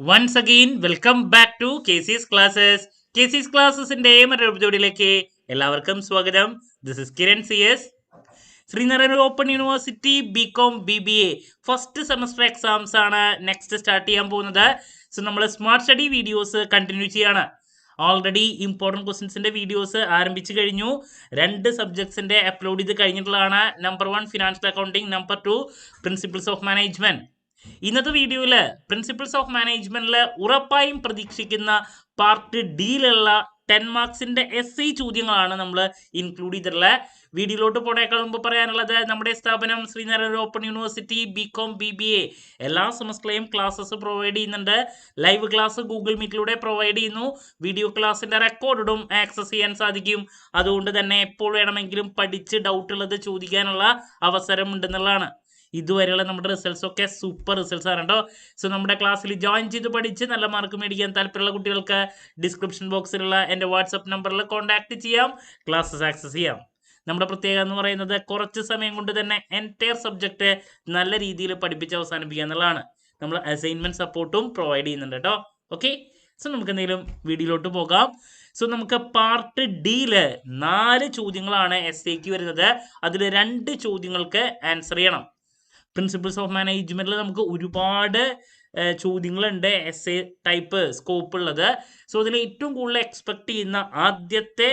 Once again, welcome back to KC's Classes. KC's Classesന്റെ മറ്റൊരു എപ്പിസോഡിലേക്ക് എല്ലാവർക്കും സ്വാഗതം. This is Kiran CS. Sreenarayana open university BCom BBA first semester exams ആണ് next start ചെയ്യാൻ പോകുന്നത്. സോ നമ്മൾ സ്മാർട്ട് സ്റ്റഡി വീഡിയോസ് കണ്ടിന്യൂ ചെയ്യാണ്. ഓൾറെഡി ഇമ്പോർട്ടൻറ്റ് ക്വസ്റ്റ്യൻസിന്റെ വീഡിയോസ് ആരംഭിച്ചു കഴിഞ്ഞു. 2 സബ്ജക്ട്സിന്റെ അപ്ലോഡ് ചെയ്ത് കഴിഞ്ഞിട്ടുള്ളതാണ്. Number 1 financial accounting, number 2 principles of management. ഇന്നത്തെ വീഡിയോയില് പ്രിൻസിപ്പിൾസ് ഓഫ് മാനേജ്മെന്റില് ഉറപ്പായും പ്രതീക്ഷിക്കുന്ന പാർട്ട് ഡിയിലുള്ള 10 മാർക്സിന്റെ SI ചോദ്യങ്ങളാണ് നമ്മൾ ഇൻക്ലൂഡ് ചെയ്തിട്ടുള്ളത്. വീഡിയോയിലോട്ട് പോണേക്കാൾ മുമ്പ് പറയാനുള്ളത്, നമ്മുടെ സ്ഥാപനം Sreenarayana open university BCom BBA എല്ലാ സെമസ്റ്ററിലെയും ക്ലാസ്സസ് പ്രൊവൈഡ് ചെയ്യുന്നുണ്ട്. ലൈവ് ക്ലാസ് ഗൂഗിൾ മീറ്റിലൂടെ പ്രൊവൈഡ് ചെയ്യുന്നു. വീഡിയോ ക്ലാസ്സിന്റെ റെക്കോർഡും ആക്സസ് ചെയ്യാൻ സാധിക്കും. അതുകൊണ്ട് തന്നെ എപ്പോൾ വേണമെങ്കിലും പഠിച്ച് ഡൗട്ട് ഉള്ളത് ചോദിക്കാനുള്ള അവസരം ഉണ്ടെന്നുള്ളതാണ്. ഇതുവരെയുള്ള നമ്മുടെ റിസൾട്ട്സ് ഒക്കെ സൂപ്പർ റിസൾട്ട്സ് ആണ് കേട്ടോ. സോ നമ്മുടെ ക്ലാസ്സിൽ ജോയിൻ ചെയ്ത് പഠിച്ച് നല്ല മാർക്ക് മേടിക്കാൻ താല്പര്യമുള്ള കുട്ടികൾക്ക് ഡിസ്ക്രിപ്ഷൻ ബോക്സിലുള്ള എൻ്റെ വാട്സപ്പ് നമ്പറിൽ കോൺടാക്ട് ചെയ്യാം, ക്ലാസ്സസ് ആക്സസ് ചെയ്യാം. നമ്മുടെ പ്രത്യേകത എന്ന് പറയുന്നത് കുറച്ച് സമയം കൊണ്ട് തന്നെ എൻറ്റയർ സബ്ജക്റ്റ് നല്ല രീതിയിൽ പഠിപ്പിച്ച് അവസാനിപ്പിക്കുക എന്നുള്ളതാണ്. നമ്മൾ അസൈൻമെന്റ് സപ്പോർട്ടും പ്രൊവൈഡ് ചെയ്യുന്നുണ്ട് കേട്ടോ. ഓക്കെ, സോ നമുക്ക് എന്തെങ്കിലും വീഡിയോയിലോട്ട് പോകാം. സോ നമുക്ക് പാർട്ട് ഡിയില് 4 ചോദ്യങ്ങളാണ് SAക്ക് വരുന്നത്. അതിൽ 2 ചോദ്യങ്ങൾക്ക് ആൻസർ ചെയ്യണം. പ്രിൻസിപ്പിൾസ് ഓഫ് മാനേജ്മെന്റിൽ നമുക്ക് ഒരുപാട് ചോദ്യങ്ങളുണ്ട് SA ടൈപ്പ് സ്കോപ്പ് ഉള്ളത്. സോ അതിൽ ഏറ്റവും കൂടുതൽ എക്സ്പെക്ട് ചെയ്യുന്ന ആദ്യത്തെ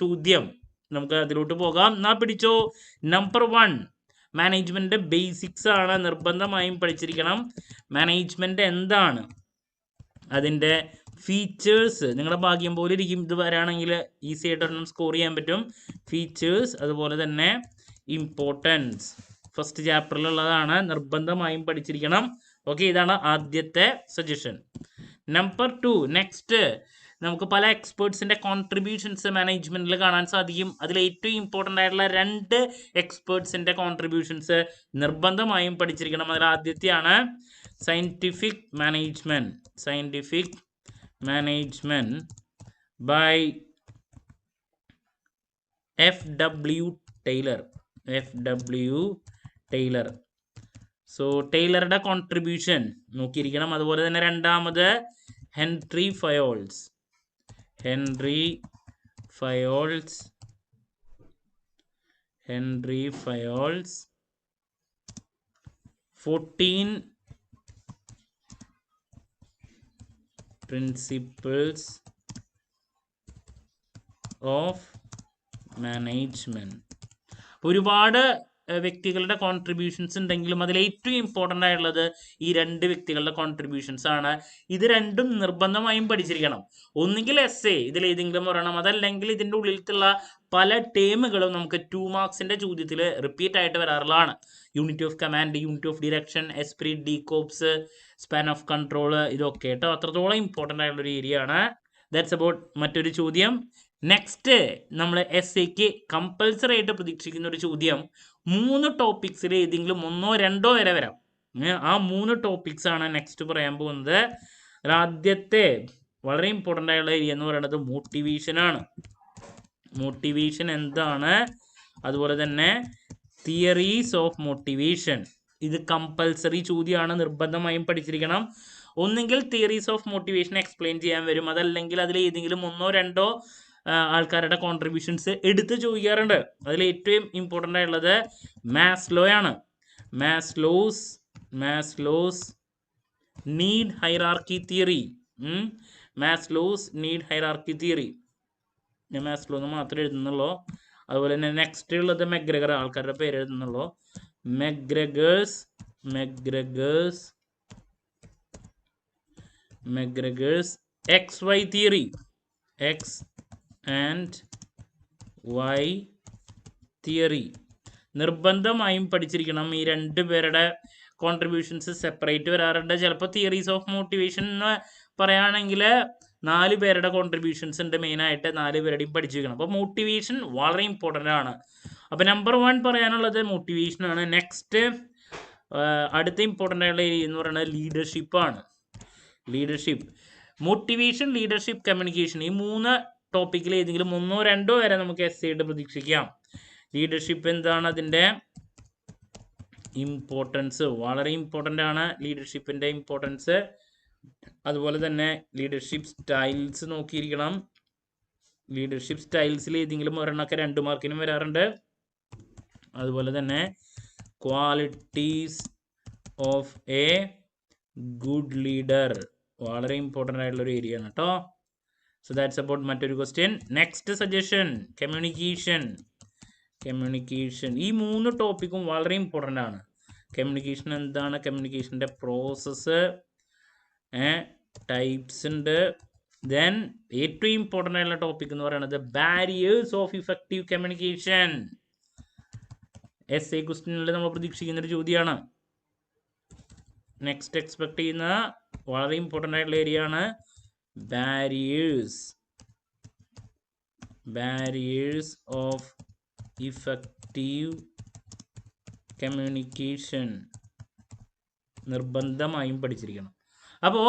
ചോദ്യം നമുക്ക് അതിലോട്ട് പോകാം. എന്നാ പിടിച്ചോ. നമ്പർ 1 മാനേജ്മെന്റ് ബേസിക്സ് ആണ്, നിർബന്ധമായും പഠിച്ചിരിക്കണം. മാനേജ്മെന്റ് എന്താണ്, അതിൻ്റെ ഫീച്ചേഴ്സ് നിങ്ങളുടെ ഭാഗ്യം പോലെ ഇരിക്കും. ഇത് വരാണെങ്കിൽ ഈസി ആയിട്ട് സ്കോർ ചെയ്യാൻ പറ്റും. ഫീച്ചേഴ്സ്, അതുപോലെ തന്നെ ഇമ്പോർട്ടൻസ് ഫസ്റ്റ് ചാപ്റ്ററിലുള്ളതാണ്, നിർബന്ധമായും പഠിച്ചിരിക്കണം. ഓക്കെ, ഇതാണ് ആദ്യത്തെ സജഷൻ. നമ്പർ 2 നെക്സ്റ്റ് നമുക്ക് പല എക്സ്പേർട്സിന്റെ കോൺട്രിബ്യൂഷൻസ് മാനേജ്മെന്റിൽ കാണാൻ സാധിക്കും. അതിൽ ഏറ്റവും ഇമ്പോർട്ടൻ്റ് ആയിട്ടുള്ള 2 എക്സ്പേർട്സിന്റെ കോൺട്രിബ്യൂഷൻസ് നിർബന്ധമായും പഠിച്ചിരിക്കണം. അതിൽ ആദ്യത്തെയാണ് scientific management by FW Taylor. So ടൈലറുടെ കോൺട്രിബ്യൂഷൻ നോക്കിയിരിക്കണം. അതുപോലെ തന്നെ രണ്ടാമത് Henry Fayol's 14 principles of management. ഒരുപാട് വ്യക്തികളുടെ കോൺട്രിബ്യൂഷൻസ് ഉണ്ടെങ്കിലും അതിൽ ഏറ്റവും ഇമ്പോർട്ടൻ്റ് ആയിട്ടുള്ളത് ഈ 2 വ്യക്തികളുടെ കോൺട്രിബ്യൂഷൻസ് ആണ്. ഇത് രണ്ടും നിർബന്ധമായും പഠിച്ചിരിക്കണം. ഒന്നുകിൽ SA ഇതിൽ ഏതെങ്കിലും പറയണം, അതല്ലെങ്കിൽ ഇതിൻ്റെ ഉള്ളിലുള്ള പല ടേമുകളും നമുക്ക് 2 മാർക്സിന്റെ ചോദ്യത്തിൽ റിപ്പീറ്റ് ആയിട്ട് വരാറുള്ളതാണ്. Unit of command, unit of direction, esprit, de corps, span of control, ഇതൊക്കെ കേട്ടോ അത്രത്തോളം ഇമ്പോർട്ടൻ്റ് ആയിട്ടുള്ളൊരു ഏരിയ ആണ്. ദാറ്റ്സ് അബൌട്ട് മറ്റൊരു ചോദ്യം. നെക്സ്റ്റ് നമ്മൾ SAക്ക് കമ്പൽസറി ആയിട്ട് പ്രതീക്ഷിക്കുന്ന ഒരു ചോദ്യം, 3 ടോപ്പിക്സിൽ ഏതെങ്കിലും 1 or 2 വരെ വരാം. ആ 3 ടോപ്പിക്സ് ആണ് നെക്സ്റ്റ് പറയാൻ പോകുന്നത്. ആദ്യത്തെ വളരെ ഇമ്പോർട്ടൻ്റ് ആയിട്ടുള്ള ഏരിയ എന്ന് പറയുന്നത് മോട്ടിവേഷൻ ആണ്. മോട്ടിവേഷൻ എന്താണ്, അതുപോലെ തന്നെ തിയറീസ് ഓഫ് മോട്ടിവേഷൻ. ഇത് കമ്പൽസറി ചോദ്യമാണ്, നിർബന്ധമായും പഠിച്ചിരിക്കണം. ഒന്നെങ്കിൽ തിയറീസ് ഓഫ് മോട്ടിവേഷൻ എക്സ്പ്ലെയിൻ ചെയ്യാൻ വരും, അതല്ലെങ്കിൽ അതിൽ ഏതെങ്കിലും 1 or 2 ആൾക്കാരുടെ കോൺട്രിബ്യൂഷൻസ് എടുത്ത് ചോദിക്കാറുണ്ട്. അതിൽ ഏറ്റവും ഇമ്പോർട്ടൻ്റ് ആയിട്ടുള്ളത് മാസ്ലോ ആണ്. Maslow's need hierarchy theory. ഞാൻ മാസ്ലോ എന്ന് മാത്രമേ എഴുതുന്നുള്ളൂ. അതുപോലെ തന്നെ നെക്സ്റ്റ് ഉള്ളത് മെഗ്രഗർ, ആൾക്കാരുടെ പേര് എഴുതുന്നുള്ളൂ. മെഗ്രഗേഴ്സ് XY theory, X and Y theory. നിർബന്ധമായും പഠിച്ചിരിക്കണം. ഈ 2 പേരുടെ കോൺട്രിബ്യൂഷൻസ് സെപ്പറേറ്റ് വരാറുണ്ട്. ചിലപ്പോൾ തിയറീസ് ഓഫ് മോട്ടിവേഷൻ എന്ന് പറയുകയാണെങ്കിൽ 4 പേരുടെ കോൺട്രിബ്യൂഷൻസ് ഉണ്ട്. മെയിനായിട്ട് 4 പേരുടെയും പഠിച്ചിരിക്കണം. അപ്പോൾ മോട്ടിവേഷൻ വളരെ ഇമ്പോർട്ടൻ്റ് ആണ്. അപ്പോൾ നമ്പർ 1 പറയാനുള്ളത് മോട്ടിവേഷൻ ആണ്. നെക്സ്റ്റ് അടുത്ത ഇമ്പോർട്ടൻ്റ് ആയിട്ടുള്ള ഏരിയ എന്ന് പറയുന്നത് ലീഡർഷിപ്പാണ്. മോട്ടിവേഷൻ, ലീഡർഷിപ്പ്, കമ്മ്യൂണിക്കേഷൻ, ഈ 3 ടോപ്പിക്കിൽ ഏതെങ്കിലും 1 or 2 വരെ നമുക്ക് SA പ്രതീക്ഷിക്കാം. ലീഡർഷിപ്പ് എന്താണ്, അതിൻ്റെ ഇമ്പോർട്ടൻസ് വളരെ ഇമ്പോർട്ടൻ്റ് ആണ്. ലീഡർഷിപ്പിൻ്റെ ഇമ്പോർട്ടൻസ് അതുപോലെ തന്നെ ലീഡർഷിപ്പ് സ്റ്റൈൽസ് നോക്കിയിരിക്കണം. ലീഡർഷിപ്പ് സ്റ്റൈൽസിൽ ഏതെങ്കിലും ഒരെണ്ണമൊക്കെ 2 മാർക്കിനും വരാറുണ്ട്. അതുപോലെ തന്നെ qualities of a good leader വളരെ ഇമ്പോർട്ടൻ്റ് ആയിട്ടുള്ളൊരു ഏരിയ ആണ് കേട്ടോ. സോ ദാറ്റ്സ് അബൌട്ട് മറ്റൊരു ക്വസ്റ്റ്യൻ. Next suggestion, communication. ഈ 3 ടോപ്പിക്കും വളരെ ഇമ്പോർട്ടൻ്റ് ആണ്. കമ്മ്യൂണിക്കേഷൻ എന്താണ്, കമ്മ്യൂണിക്കേഷൻ്റെ പ്രോസസ്സ്, ടൈപ്സ് ഉണ്ട്. ദെൻ ഏറ്റവും ഇമ്പോർട്ടൻ്റ് ആയിട്ടുള്ള ടോപ്പിക് എന്ന് പറയുന്നത് barriers of effective communication. SA ക്വസ്റ്റ്യനിൽ നമ്മൾ പ്രതീക്ഷിക്കുന്ന ഒരു ചോദ്യമാണ്. നെക്സ്റ്റ് എക്സ്പെക്ട് ചെയ്യുന്ന വളരെ ഇമ്പോർട്ടൻ്റ് ആയിട്ടുള്ള ഏരിയ ആണ് ബാരിയേഴ്സ് ഓഫ് ഇഫക്റ്റീവ് കമ്മ്യൂണിക്കേഷൻ നിർബന്ധമായും പഠിച്ചിരിക്കണം. അപ്പോൾ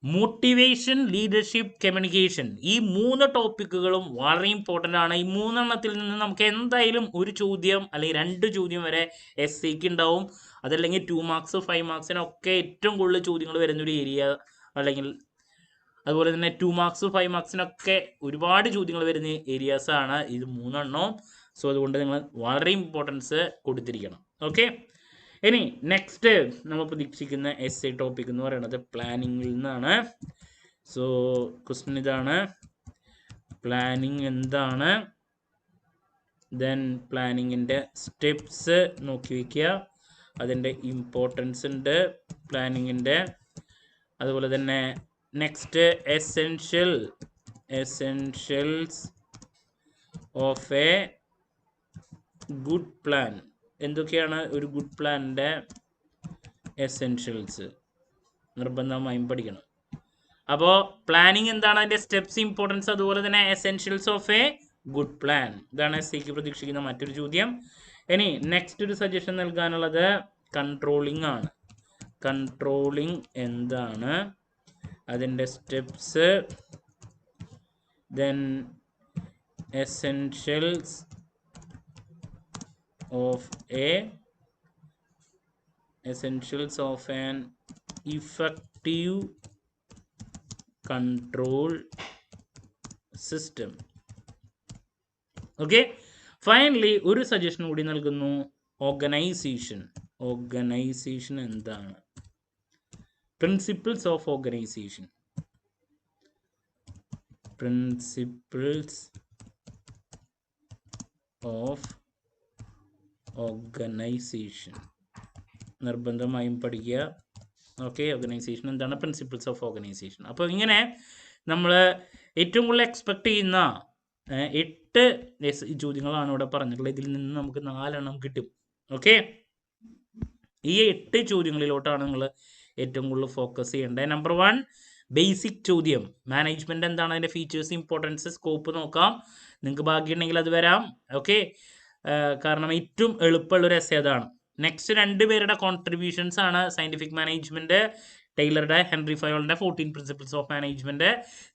മോട്ടിവേഷൻ, ലീഡർഷിപ്പ്, കമ്മ്യൂണിക്കേഷൻ ഈ 3 ടോപ്പിക്കുകളും വളരെ ഇമ്പോർട്ടൻ്റ് ആണ്. ഈ 3 എണ്ണത്തിൽ നിന്ന് നമുക്ക് എന്തായാലും ഒരു ചോദ്യം അല്ലെങ്കിൽ 2 ചോദ്യം വരെ എസ്എക്ക് ഉണ്ടാവും. അതല്ലെങ്കിൽ 2 മാർക്സ് 5 മാർക്സിനൊക്കെ ഏറ്റവും കൂടുതൽ ചോദ്യങ്ങൾ വരുന്നൊരു ഏരിയ, അല്ലെങ്കിൽ അതുപോലെ തന്നെ 2 മാർക്സ് 5 മാർക്സിനൊക്കെ ഒരുപാട് ചോദ്യങ്ങൾ വരുന്ന ഏരിയാസാണ് ഇത് 3 എണ്ണവും. സോ അതുകൊണ്ട് നിങ്ങൾ വളരെ ഇമ്പോർട്ടൻസ് കൊടുത്തിരിക്കണം. ഓക്കെ, ഇനി നെക്സ്റ്റ് നമ്മൾ പ്രതീക്ഷിക്കുന്ന എസ്എ ടോപ്പിക് എന്ന് പറയുന്നത് പ്ലാനിങ്ങിൽ നിന്നാണ്. സോ ക്വസ്റ്റ്യൻ ഇതാണ്, പ്ലാനിങ് എന്താണ്, ദെൻ പ്ലാനിങ്ങിൻ്റെ സ്റ്റെപ്സ് നോക്കി വയ്ക്കുക, അതിൻ്റെ ഇമ്പോർട്ടൻസ് ഉണ്ട് പ്ലാനിങ്ങിൻ്റെ. അതുപോലെ തന്നെ next essentials of a good plan. എന്തൊക്കെയാണ് ഒരു ഗുഡ് പ്ലാനിൻ്റെ എസെൻഷ്യൽസ്, നിർബന്ധമായും പഠിക്കണം. അപ്പോൾ പ്ലാനിങ് എന്താണ്, അതിൻ്റെ സ്റ്റെപ്സ്, ഇമ്പോർട്ടൻസ്, അതുപോലെ തന്നെ essentials of a good plan. ഇതാണ് എസ്എക്ക് പ്രതീക്ഷിക്കുന്ന മറ്റൊരു ചോദ്യം. ഇനി നെക്സ്റ്റ് ഒരു സജഷൻ നൽകാനുള്ളത് കൺട്രോളിംഗ് ആണ്. കൺട്രോളിംഗ് എന്താണ്, അതിൻ്റെ steps, then essentials of an effective control system. Okay, finally ഒരു സജഷൻ കൂടി നൽകുന്നു, ഓർഗനൈസേഷൻ എന്താണ്, പ്രിൻസിപ്പിൾസ് ഓഫ് ഓർഗനൈസേഷൻ. നിർബന്ധമായും പഠിക്കുക. ഓക്കെ, ഓർഗനൈസേഷൻ എന്താണ്, പ്രിൻസിപ്പിൾസ് ഓഫ് ഓർഗനൈസേഷൻ. അപ്പോൾ ഇങ്ങനെ നമ്മൾ ഏറ്റവും കൂടുതൽ എക്സ്പെക്ട് ചെയ്യുന്ന 8 ചോദ്യങ്ങളാണ് ഇവിടെ പറഞ്ഞിട്ടുള്ളത്. ഇതിൽ നിന്ന് നമുക്ക് 4 എണ്ണം കിട്ടും. ഓക്കെ, ഈ 8 ചോദ്യങ്ങളിലോട്ടാണ് നിങ്ങൾ ഏറ്റവും കൂടുതൽ ഫോക്കസ് ചെയ്യേണ്ടത്. നമ്പർ 1 ബേസിക് ചോദ്യം, മാനേജ്മെന്റ് എന്താണ്, അതിൻ്റെ ഫീച്ചേഴ്സ്, ഇമ്പോർട്ടൻസ്, സ്കോപ്പ് നോക്കാം. നിങ്ങൾക്ക് ഭാഗ്യമുണ്ടെങ്കിൽ അത് വരാം. ഓക്കെ, കാരണം ഏറ്റവും എളുപ്പമുള്ളൊരു എസ്സേ അതാണ്. നെക്സ്റ്റ് 2 പേരുടെ കോൺട്രിബ്യൂഷൻസ് ആണ് സയന്റിഫിക് മാനേജ്മെന്റ്, ടൈലറുടെ, ഹെൻറി ഫയോളിൻ്റെ 14 principles of management.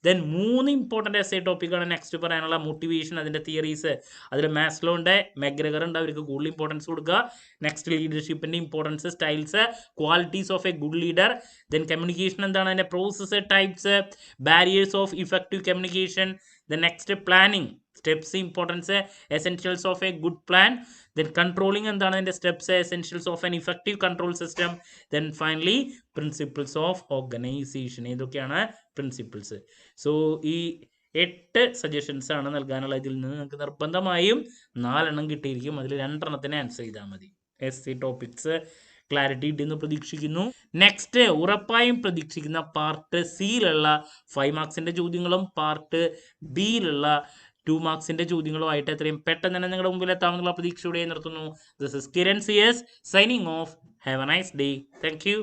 Then 3 important essay ടോപ്പിക്കാണ് നെക്സ്റ്റ് പറയാനുള്ള, മോട്ടിവേഷൻ, അതിൻ്റെ തിയറീസ്, അതിൽ മാസ്ലോൻ്റെ, മെഗ്രഗർ ഉണ്ട്, അവർക്ക് കൂടുതൽ ഇമ്പോർട്ടൻസ് കൊടുക്കുക. നെക്സ്റ്റ് ലീഡർഷിപ്പിൻ്റെ importance, styles, qualities of a good leader. Then communication എന്താണ്, അതിൻ്റെ process, types, barriers of effective communication. Then next planning, steps, importance, essentials of a good plan. Then controlling എന്താണ്, അതിൻ്റെ steps, essentials of an effective control system. Then finally principles of organisation. ഏതൊക്കെയാണ് principles? So ഈ 8 suggestions ആണ് നൽകാനുള്ള. ഇതിൽ നിന്ന് നിങ്ങൾക്ക് നിർബന്ധമായും 4 എണ്ണം കിട്ടിയിരിക്കും. അതിൽ 2 എണ്ണത്തിന് ആൻസർ ചെയ്താൽ മതി. എസ്സേ ടോപ്പിക്സ് ക്ലാരിറ്റി കിട്ടിയെന്ന് പ്രതീക്ഷിക്കുന്നു. നെക്സ്റ്റ് ഉറപ്പായും പ്രതീക്ഷിക്കുന്ന പാർട്ട് സിയിലുള്ള 5 മാർക്സിൻ്റെ ചോദ്യങ്ങളും പാർട്ട് ബിയിലുള്ള 2 മാർക്സിൻ്റെ ചോദ്യങ്ങളുമായിട്ട് എത്രയും പെട്ടെന്ന് തന്നെ നിങ്ങളുടെ മുമ്പിൽ എത്താമെന്നുള്ള പ്രതീക്ഷയോടെ നിർത്തുന്നു. This is Kiran CS signing off. Have a nice day. Thank U.